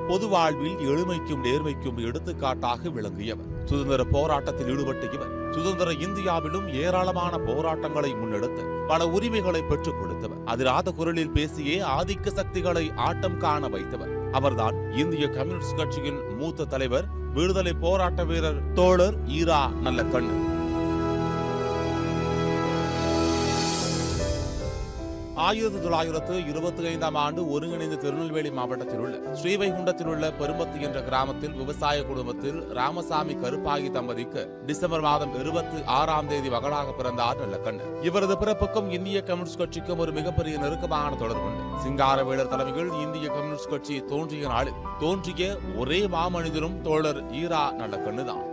பொது வாழ்வில் எளிமைக்கும் நேர்மைக்கும் எடுத்துக்காட்டாக விளங்கியவர். சுதந்திர போராட்டத்தில் ஈடுபட்ட இவர் சுதந்திர இந்தியாவிலும் ஏராளமான போராட்டங்களை முன்னெடுத்து பல உரிமைகளை பெற்றுக் கொடுத்தவர். அதிராத குரலில் பேசியே ஆதிக்க சக்திகளை ஆட்டம் காண வைத்தவர். அவர்தான் இந்திய கம்யூனிஸ்ட் கட்சியின் மூத்த தலைவர், விடுதலை போராட்ட வீரர் தோழர் ஈரா நல்லக்கண்ணு. 1925ஆம் ஆண்டு ஒருங்கிணைந்த திருநெல்வேலி மாவட்டத்தில் உள்ள ஸ்ரீவைகுண்டத்தில் உள்ள பெரும்பத்து என்ற கிராமத்தில் விவசாய குடும்பத்தில் ராமசாமி கருப்பாகி தம்பதிக்கு டிசம்பர் மாதம் 26ஆம் தேதி மகளாக பிறந்தார் நல்லக்கண்ணு. இவரது பிறப்புக்கும் இந்திய கம்யூனிஸ்ட் கட்சிக்கும் ஒரு மிகப்பெரிய நெருக்கமான தொடர்பு உண்டு. சிங்காரவேலர் தலைமையில் இந்திய கம்யூனிஸ்ட் கட்சி தோன்றிய நாளில் தோன்றிய ஒரே மாமனிதரும் தோழர் ஈரா நல்லக்கண்ணு தான்.